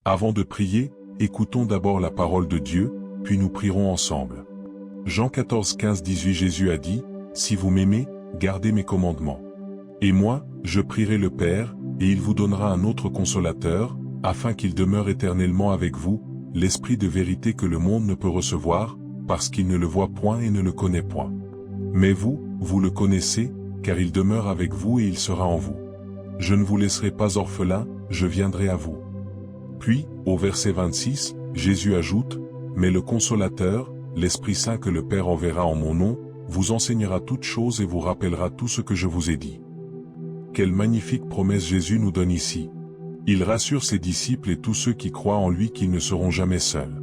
Avant de prier, écoutons d'abord la parole de Dieu, puis nous prierons ensemble. Jean 14, 15, 18 Jésus a dit, « Si vous m'aimez, gardez mes commandements. Et moi, je prierai le Père, et il vous donnera un autre consolateur, afin qu'il demeure éternellement avec vous, l'Esprit de vérité que le monde ne peut recevoir, parce qu'il ne le voit point et ne le connaît point. Mais vous, vous le connaissez, car il demeure avec vous et il sera en vous. Je ne vous laisserai pas orphelin, je viendrai à vous. » Puis, au verset 26, Jésus ajoute, « Mais le Consolateur, l'Esprit Saint que le Père enverra en mon nom, vous enseignera toutes choses et vous rappellera tout ce que je vous ai dit. » Quelle magnifique promesse Jésus nous donne ici. Il rassure ses disciples et tous ceux qui croient en lui qu'ils ne seront jamais seuls.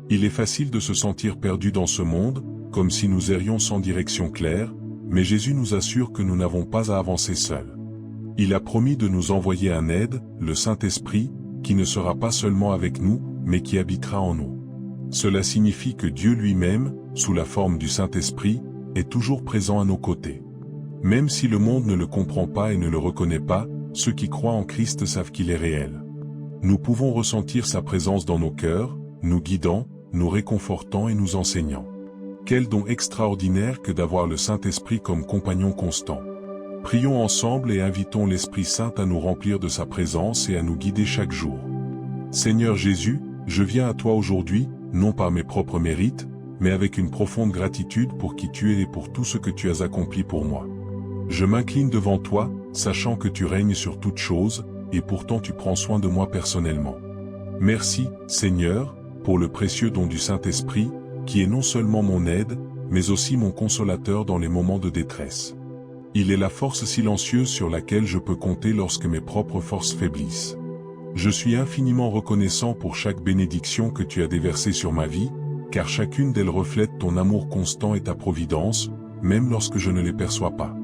Il est facile de se sentir perdu dans ce monde, comme si nous errions sans direction claire, mais Jésus nous assure que nous n'avons pas à avancer seuls. Il a promis de nous envoyer un aide, le Saint-Esprit, qui ne sera pas seulement avec nous, mais qui habitera en nous. Cela signifie que Dieu lui-même, sous la forme du Saint-Esprit, est toujours présent à nos côtés. Même si le monde ne le comprend pas et ne le reconnaît pas, ceux qui croient en Christ savent qu'il est réel. Nous pouvons ressentir sa présence dans nos cœurs, nous guidant, nous réconfortant et nous enseignant. Quel don extraordinaire que d'avoir le Saint-Esprit comme compagnon constant. Prions ensemble et invitons l'Esprit Saint à nous remplir de sa présence et à nous guider chaque jour. Seigneur Jésus, je viens à toi aujourd'hui, non par mes propres mérites, mais avec une profonde gratitude pour qui tu es et pour tout ce que tu as accompli pour moi. Je m'incline devant toi, sachant que tu règnes sur toutes choses, et pourtant tu prends soin de moi personnellement. Merci, Seigneur, pour le précieux don du Saint-Esprit, qui est non seulement mon aide, mais aussi mon consolateur dans les moments de détresse. Il est la force silencieuse sur laquelle je peux compter lorsque mes propres forces faiblissent. Je suis infiniment reconnaissant pour chaque bénédiction que tu as déversée sur ma vie, car chacune d'elles reflète ton amour constant et ta providence, même lorsque je ne les perçois pas.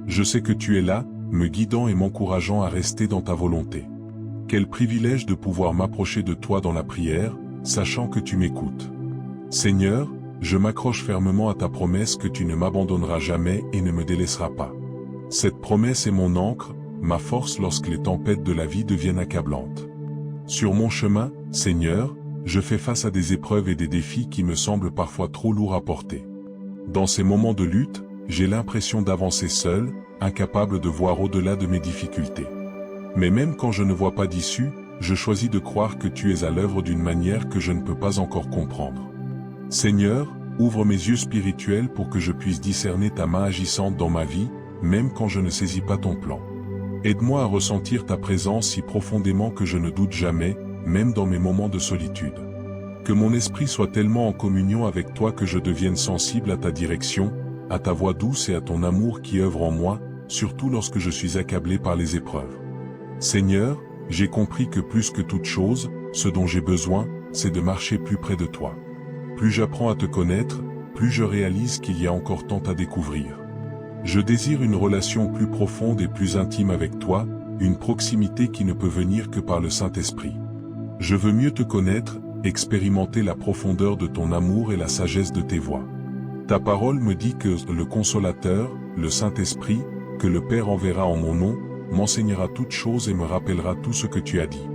Je sais que tu es là, me guidant et m'encourageant à rester dans ta volonté. Quel privilège de pouvoir m'approcher de toi dans la prière, sachant que tu m'écoutes. Seigneur, je m'accroche fermement à ta promesse que tu ne m'abandonneras jamais et ne me délaisseras pas. Cette promesse est mon ancre, ma force lorsque les tempêtes de la vie deviennent accablantes. Sur mon chemin, Seigneur, je fais face à des épreuves et des défis qui me semblent parfois trop lourds à porter. Dans ces moments de lutte, j'ai l'impression d'avancer seul, incapable de voir au-delà de mes difficultés. Mais même quand je ne vois pas d'issue, je choisis de croire que tu es à l'œuvre d'une manière que je ne peux pas encore comprendre. Seigneur, ouvre mes yeux spirituels pour que je puisse discerner ta main agissante dans ma vie, même quand je ne saisis pas ton plan. Aide-moi à ressentir ta présence si profondément que je ne doute jamais, même dans mes moments de solitude. Que mon esprit soit tellement en communion avec toi que je devienne sensible à ta direction, à ta voix douce et à ton amour qui œuvre en moi, surtout lorsque je suis accablé par les épreuves. Seigneur, j'ai compris que plus que toute chose, ce dont j'ai besoin, c'est de marcher plus près de toi. Plus j'apprends à te connaître, plus je réalise qu'il y a encore tant à découvrir. Je désire une relation plus profonde et plus intime avec toi, une proximité qui ne peut venir que par le Saint-Esprit. Je veux mieux te connaître, expérimenter la profondeur de ton amour et la sagesse de tes voies. Ta parole me dit que le Consolateur, le Saint-Esprit, que le Père enverra en mon nom, m'enseignera toutes choses et me rappellera tout ce que tu as dit.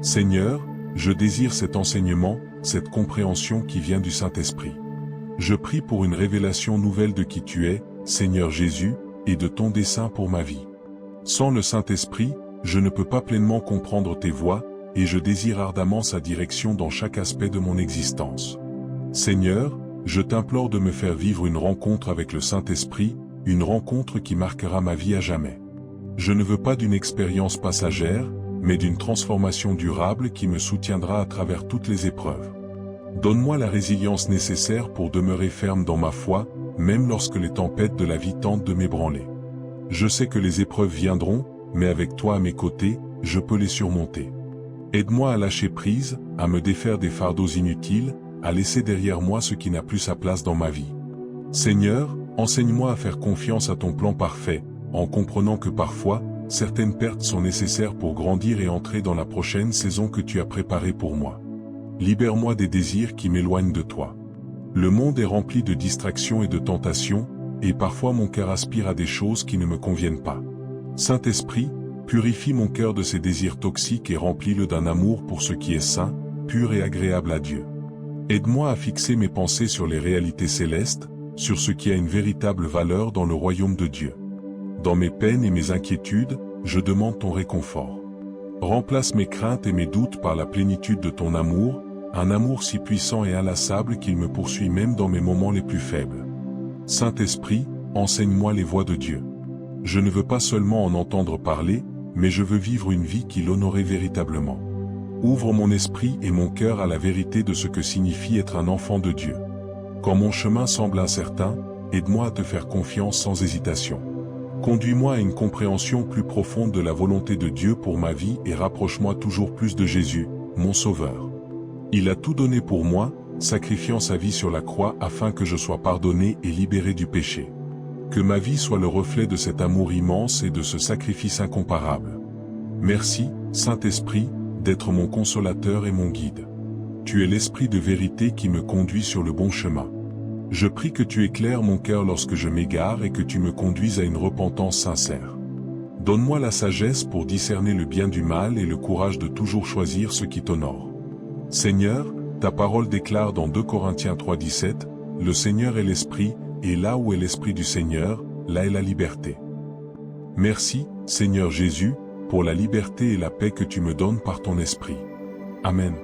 Seigneur, je désire cet enseignement, cette compréhension qui vient du Saint-Esprit. Je prie pour une révélation nouvelle de qui tu es, Seigneur Jésus, et de ton dessein pour ma vie. Sans le Saint-Esprit, je ne peux pas pleinement comprendre tes voies, et je désire ardemment sa direction dans chaque aspect de mon existence. Seigneur, je t'implore de me faire vivre une rencontre avec le Saint-Esprit, une rencontre qui marquera ma vie à jamais. Je ne veux pas d'une expérience passagère, mais d'une transformation durable qui me soutiendra à travers toutes les épreuves. Donne-moi la résilience nécessaire pour demeurer ferme dans ma foi, même lorsque les tempêtes de la vie tentent de m'ébranler. Je sais que les épreuves viendront, mais avec toi à mes côtés, je peux les surmonter. Aide-moi à lâcher prise, à me défaire des fardeaux inutiles, à laisser derrière moi ce qui n'a plus sa place dans ma vie. Seigneur, enseigne-moi à faire confiance à ton plan parfait, en comprenant que parfois, certaines pertes sont nécessaires pour grandir et entrer dans la prochaine saison que tu as préparée pour moi. Libère-moi des désirs qui m'éloignent de toi. Le monde est rempli de distractions et de tentations, et parfois mon cœur aspire à des choses qui ne me conviennent pas. Saint-Esprit, Purifie mon cœur de ses désirs toxiques et remplis-le d'un amour pour ce qui est saint, pur et agréable à Dieu. Aide-moi à fixer mes pensées sur les réalités célestes, sur ce qui a une véritable valeur dans le royaume de Dieu. Dans mes peines et mes inquiétudes, je demande ton réconfort. Remplace mes craintes et mes doutes par la plénitude de ton amour, un amour si puissant et inlassable qu'il me poursuit même dans mes moments les plus faibles. Saint-Esprit, enseigne-moi les voies de Dieu. Je ne veux pas seulement en entendre parler, mais je veux vivre une vie qui l'honorait véritablement. Ouvre mon esprit et mon cœur à la vérité de ce que signifie être un enfant de Dieu. Quand mon chemin semble incertain, aide-moi à te faire confiance sans hésitation. Conduis-moi à une compréhension plus profonde de la volonté de Dieu pour ma vie et rapproche-moi toujours plus de Jésus, mon Sauveur. Il a tout donné pour moi, sacrifiant sa vie sur la croix afin que je sois pardonné et libéré du péché. Que ma vie soit le reflet de cet amour immense et de ce sacrifice incomparable. Merci, Saint-Esprit, d'être mon consolateur et mon guide. Tu es l'esprit de vérité qui me conduit sur le bon chemin. Je prie que tu éclaires mon cœur lorsque je m'égare et que tu me conduises à une repentance sincère. Donne-moi la sagesse pour discerner le bien du mal et le courage de toujours choisir ce qui t'honore. Seigneur, ta parole déclare dans 2 Corinthiens 3,17, « Le Seigneur est l'Esprit, et là où est l'Esprit du Seigneur, là est la liberté. » Merci, Seigneur Jésus, pour la liberté et la paix que tu me donnes par ton Esprit. Amen.